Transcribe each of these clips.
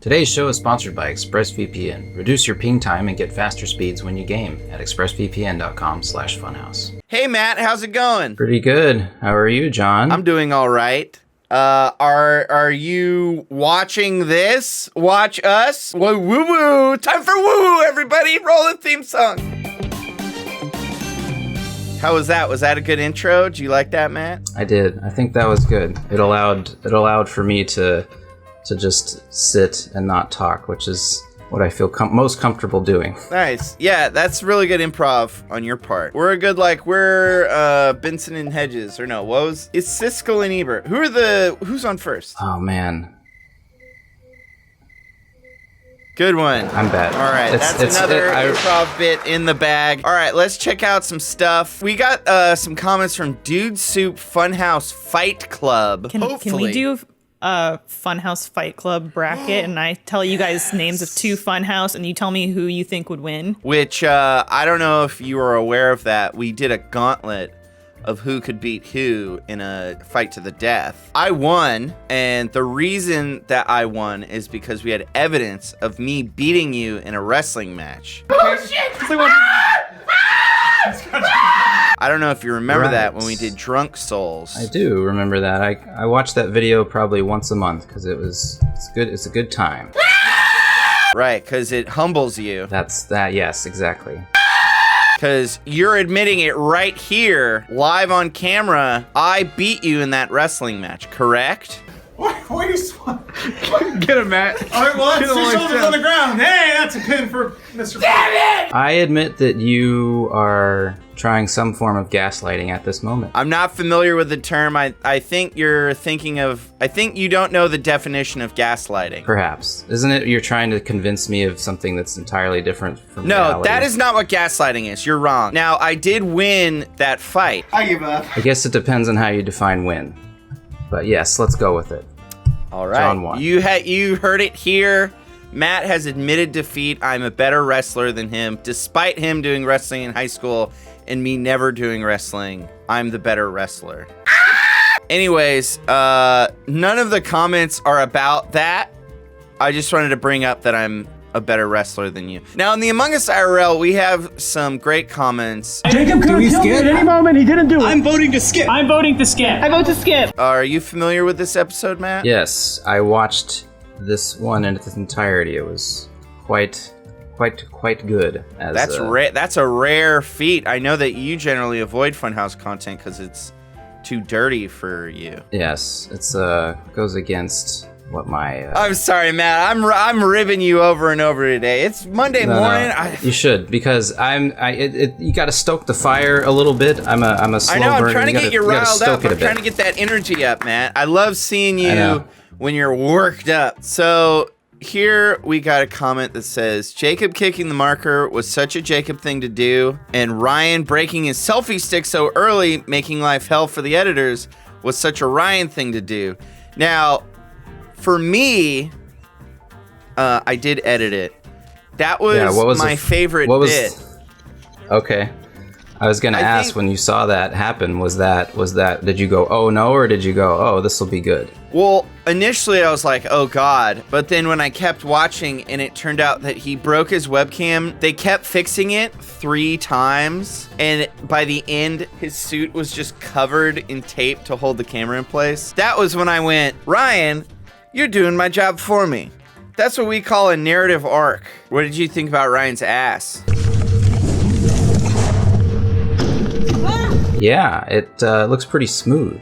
Today's show is sponsored by ExpressVPN. Reduce your ping time and get faster speeds when you game at expressvpn.com/funhaus. Hey Matt, how's it going? Pretty good. How are you, John? I'm doing all right. Are you watching this? Watch us? Woo woo woo! Time for woo woo! Everybody, roll the theme song. How was that? Was that a good intro? Did you like that, Matt? I did. I think that was good. It allowed for me to just sit and not talk, which is what I feel most comfortable doing. Nice. Yeah, that's really good improv on your part. We're Benson and Hedges, or no, it's Siskel and Ebert. Who's on first? Oh man. Good one. I'm bad. All right, that's another improv bit in the bag. All right, let's check out some stuff. We got some comments from Dude Soup Funhaus Fight Club. Can we do a Funhaus Fight Club bracket, and I tell you guys names of two Funhaus, and you tell me who you think would win? Which, I don't know if you were aware of that. We did a gauntlet of who could beat who in a fight to the death. I won, and the reason that I won is because we had evidence of me beating you in a wrestling match. Oh shit! I don't know if you remember that when we did Drunk Souls. I do remember that. I watched that video probably once a month because it's good. It's a good time. Right, because it humbles you. That's that. Yes, exactly. Because you're admitting it right here, live on camera. I beat you in that wrestling match, correct? Why are you Get him, Matt. All right, well, that's two shoulders on the ground. Hey, that's a pin for Mr. Damn it! I admit that you are trying some form of gaslighting at this moment. I'm not familiar with the term. I think you're thinking of... I think you don't know the definition of gaslighting. Perhaps. Isn't it you're trying to convince me of something that's entirely different from No, reality? that is not what gaslighting is. You're wrong. Now, I did win that fight. I give up. I guess it depends on how you define win. But yes, let's go with it. All right. John won. You heard it here. Matt has admitted defeat. I'm a better wrestler than him. Despite him doing wrestling in high school and me never doing wrestling, I'm the better wrestler. Anyways, none of the comments are about that. I just wanted to bring up that I'm a better wrestler than you. Now, in the Among Us IRL, we have some great comments. Jacob could have killed me at any moment. He didn't do it. I'm voting to skip. I'm voting to skip. I vote to skip. Are you familiar with this episode, Matt? Yes, I watched this one in its entirety. It was quite good. That's a rare feat. I know that you generally avoid Funhaus content because it's too dirty for you. Yes, it's goes against what my. I'm sorry, Matt. I'm ribbing you over and over today. It's Monday morning. No. You should, because you got to stoke the fire a little bit. I'm a slow burner. I know. I'm trying to get you riled up. I'm trying to get get that energy up, Matt. I love seeing you when you're worked up. So here we got a comment that says, Jacob kicking the marker was such a Jacob thing to do, and Ryan breaking his selfie stick so early, making life hell for the editors, was such a Ryan thing to do. Now, for me, I did edit it. That was my favorite bit. Okay. I was gonna ask, when you saw that happen, was that did you go, oh no, or did you go, oh, this will be good? Well, initially I was like, oh god, but then when I kept watching and it turned out that he broke his webcam, they kept fixing it 3 times, and by the end his suit was just covered in tape to hold the camera in place. That was when I went, Ryan, you're doing my job for me. That's what we call a narrative arc. What did you think about Ryan's ass? Yeah, it looks pretty smooth,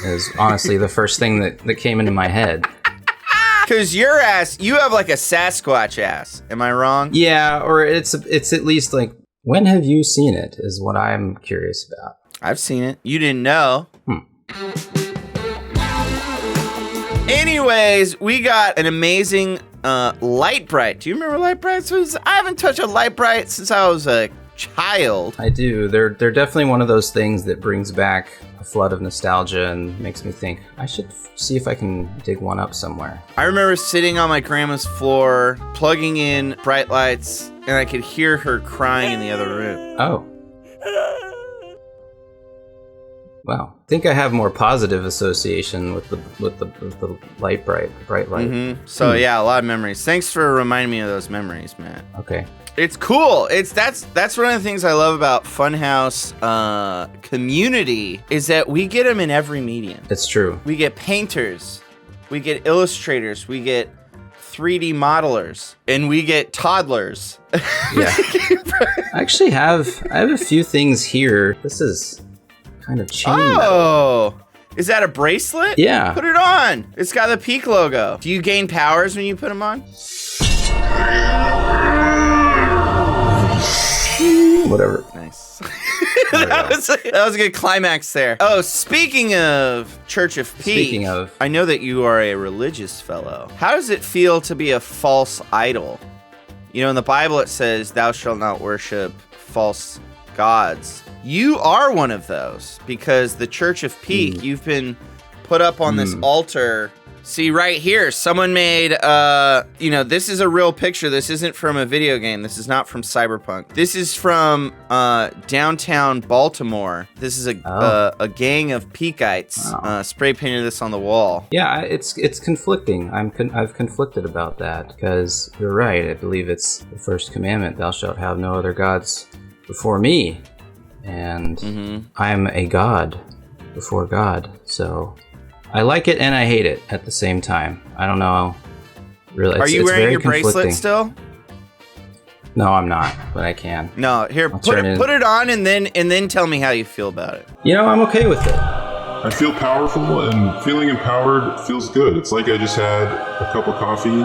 is honestly the first thing that came into my head. Because your ass, you have like a Sasquatch ass. Am I wrong? Yeah, or it's at least like, when have you seen it, is what I'm curious about. I've seen it. You didn't know. Anyways, we got an amazing Light Bright. Do you remember Light Bright? I haven't touched a Light Bright since I was a child. I do. They're definitely one of those things that brings back a flood of nostalgia and makes me think I should see if I can dig one up somewhere. I remember sitting on my grandma's floor, plugging in bright lights, and I could hear her crying in the other room. Oh. Wow. I think I have more positive association with the bright light. So yeah, a lot of memories. Thanks for reminding me of those memories, Matt. Okay. It's cool. That's one of the things I love about Funhaus community is that we get them in every medium. It's true. We get painters, we get illustrators, we get 3D modelers, and we get toddlers. Yeah. I have a few things here. This is kind of chain metal. Oh, is that a bracelet? Yeah. Put it on. It's got the Peake logo. Do you gain powers when you put them on? Whatever. Nice. that was a good climax there. Oh, speaking of Church of Peake, I know that you are a religious fellow. How does it feel to be a false idol? You know, in the Bible it says, "Thou shalt not worship false gods." You are one of those because the Church of Peake, you've been put up on this altar. See right here, someone made, this is a real picture. This isn't from a video game. This is not from Cyberpunk. This is from downtown Baltimore. This is a gang of Peakeites spray painted this on the wall. Yeah, it's conflicting. I've conflicted about that because you're right. I believe it's the first commandment: "Thou shalt have no other gods before me." And I'm a god before God, so I like it and I hate it at the same time. I don't know. Really, are you wearing your bracelet still? No, I'm not, but I can. No, here, put it on and then tell me how you feel about it. You know, I'm okay with it. I feel powerful, and feeling empowered feels good. It's like I just had a cup of coffee,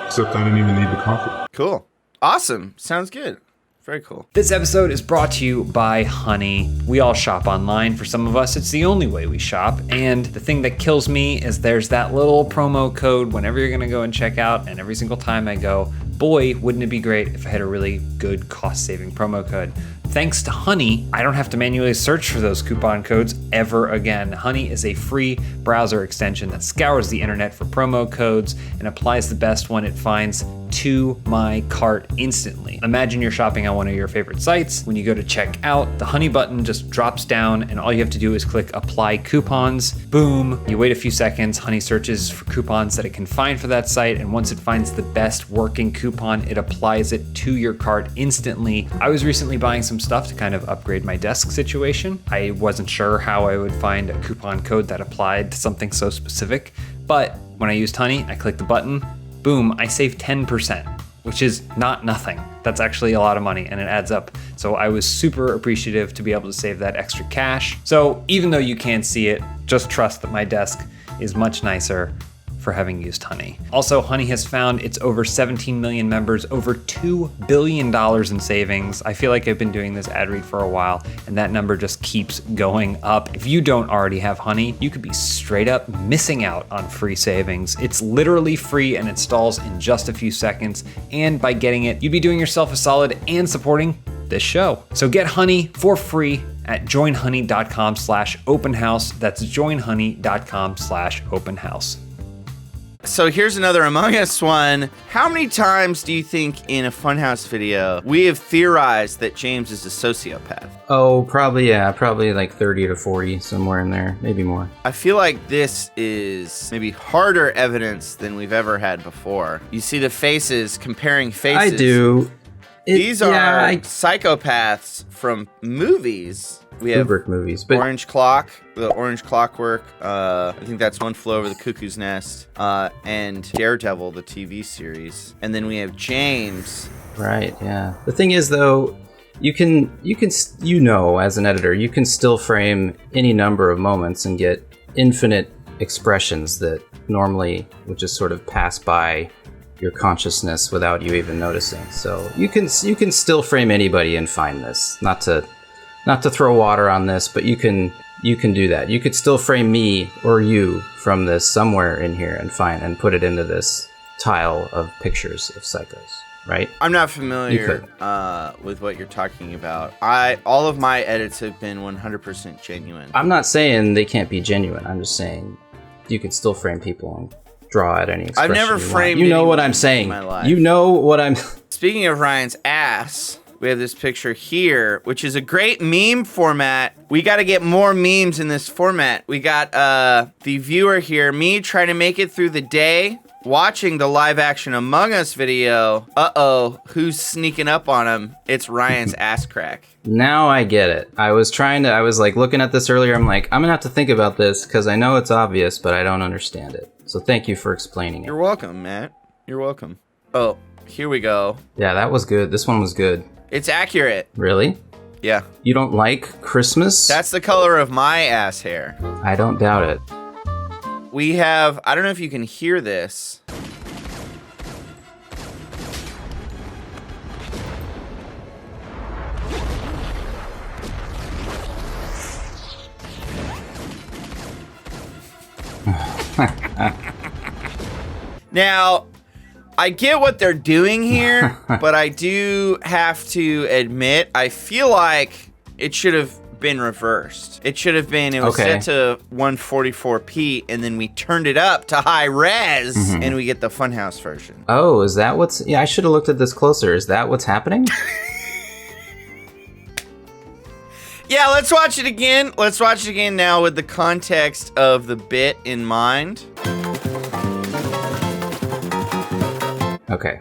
except I didn't even need the coffee. Cool. Awesome. Sounds good. Very cool. This episode is brought to you by Honey. We all shop online. For some of us, it's the only way we shop. And the thing that kills me is there's that little promo code whenever you're gonna go and check out. And every single time I go, boy, wouldn't it be great if I had a really good cost-saving promo code. Thanks to Honey, I don't have to manually search for those coupon codes ever again. Honey is a free browser extension that scours the internet for promo codes and applies the best one it finds to my cart instantly. Imagine you're shopping on one of your favorite sites. When you go to check out, the Honey button just drops down and all you have to do is click apply coupons. Boom, you wait a few seconds, Honey searches for coupons that it can find for that site, and once it finds the best working coupon, it applies it to your cart instantly. I was recently buying some stuff to kind of upgrade my desk situation. I wasn't sure how I would find a coupon code that applied to something so specific, but when I used Honey, I clicked the button, boom, I saved 10%, which is not nothing. That's actually a lot of money and it adds up. So I was super appreciative to be able to save that extra cash. So even though you can't see it, just trust that my desk is much nicer for having used Honey. Also, Honey has found its over 17 million members, over $2 billion in savings. I feel like I've been doing this ad read for a while, and that number just keeps going up. If you don't already have Honey, you could be straight up missing out on free savings. It's literally free and installs in just a few seconds, and by getting it, you'd be doing yourself a solid and supporting this show. So get Honey for free at joinhoney.com/openhouse. That's joinhoney.com/openhouse. So here's another Among Us one. How many times do you think in a Funhaus video we have theorized that James is a sociopath? Oh, probably like 30 to 40, somewhere in there, maybe more. I feel like this is maybe harder evidence than we've ever had before. You see the faces, comparing faces. I do. These are psychopaths from movies. We have Kubrick movies, but Orange Clock, the Orange Clockwork. I think that's One Flew Over the Cuckoo's Nest, and Daredevil, the TV series. And then we have James. Right. Yeah. The thing is, though, you can as an editor, you can still frame any number of moments and get infinite expressions that normally would just sort of pass by your consciousness without you even noticing. So you can still frame anybody and find this. Not to throw water on this, but you can do that. You could still frame me or you from this somewhere in here and put it into this tile of pictures of psychos, right? I'm not familiar with what you're talking about. All of my edits have been 100% genuine. I'm not saying they can't be genuine. I'm just saying you can still frame people and draw at any expression. I've never framed you know what I'm saying. In my life. You know what I'm. Speaking of Ryan's ass. we have this picture here, which is a great meme format. We got to get more memes in this format. We got the viewer here, me trying to make it through the day, watching the live action Among Us video. Uh-oh, who's sneaking up on him? It's Ryan's ass crack. Now I get it. I was like looking at this earlier. I'm like, I'm gonna have to think about this because I know it's obvious, but I don't understand it. So thank you for explaining it. You're welcome, Matt. You're welcome. Oh, here we go. Yeah, that was good. This one was good. It's accurate. Really? Yeah. You don't like Christmas? That's the color of my ass hair. I don't doubt it. We have, I don't know if you can hear this. Now, I get what they're doing here, but I do have to admit, I feel like it should have been reversed. It should have been, it was set to 144p, and then we turned it up to high res, and we get the Funhaus version. Oh, is that what's... Yeah, I should have looked at this closer. Is that what's happening? Yeah, let's watch it again. Let's watch it again now with the context of the bit in mind. Okay.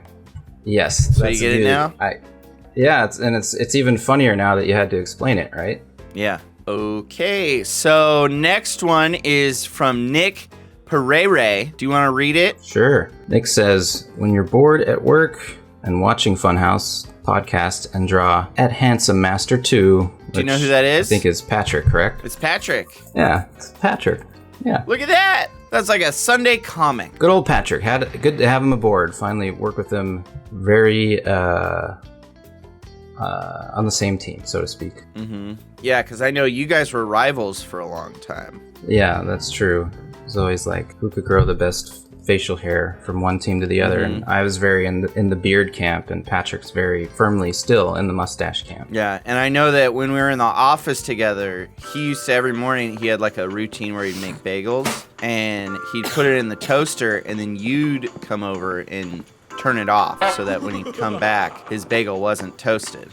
Yes. So you get it now? Yeah, it's even funnier now that you had to explain it, right? Yeah. Okay, so next one is from Nick Pereire. Do you want to read it? Sure. Nick says, when you're bored at work and watching Funhaus podcast and draw at Handsome Master 2. Do you know who that is? I think is Patrick, correct? It's Patrick. Yeah, it's Patrick. Yeah. Look at that. That's like a Sunday comic. Good old Patrick. Good to have him aboard. Finally work with him very on the same team, so to speak. Mm-hmm. Yeah, because I know you guys were rivals for a long time. Yeah, that's true. It's always like, who could grow the best facial hair from one team to the other, and I was very in the beard camp, and Patrick's very firmly still in the mustache camp. Yeah, and I know that when we were in the office together, he used to, every morning, he had like a routine where he'd make bagels, and he'd put it in the toaster, and then you'd come over and turn it off, so that when he'd come back, his bagel wasn't toasted.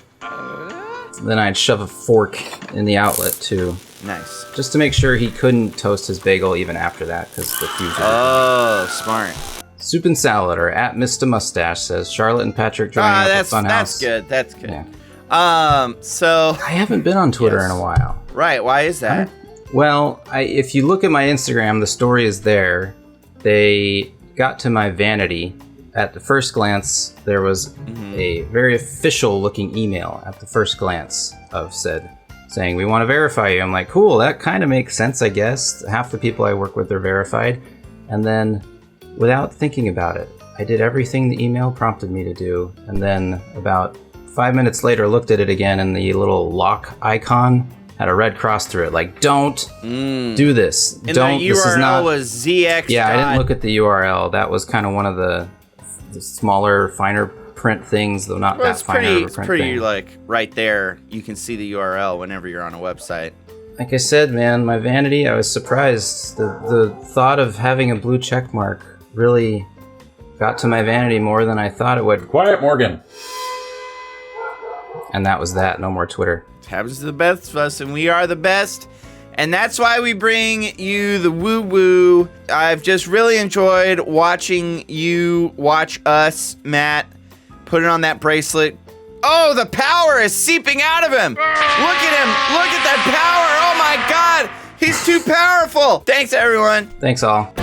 Then I'd shove a fork in the outlet too. Nice. Just to make sure he couldn't toast his bagel even after that, because the fuse. Oh, smart. Soup and Salad, or at Mr. Mustache, says Charlotte and Patrick joining up at Funhaus. That's good. That's good. Yeah. So I haven't been on Twitter in a while. Right. Why is that? Well, if you look at my Instagram, the story is there. They got to my vanity. At the first glance, there was a very official-looking email at the first glance of saying, we want to verify you. I'm like, cool, that kind of makes sense, I guess. Half the people I work with are verified. And then, without thinking about it, I did everything the email prompted me to do. And then, about 5 minutes later, looked at it again, and the little lock icon had a red cross through it. Like, don't do this. And don't. the URL this is not, was ZX. Yeah, I didn't look at the URL. That was kind of one of the smaller, finer print things, though not that fine of a print it's pretty thing. like right there. You can see the URL whenever you're on a website. Like I said, man, my vanity, I was surprised. The thought of having a blue check mark really got to my vanity more than I thought it would. Quiet, Morgan. And that was that. No more Twitter. It happens to the best of us, and we are the best. And that's why we bring you the woo-woo. I've just really enjoyed watching you watch us, Matt, put it on that bracelet. Oh, the power is seeping out of him. Look at him. Look at that power. Oh, my God. He's too powerful. Thanks, everyone. Thanks, all.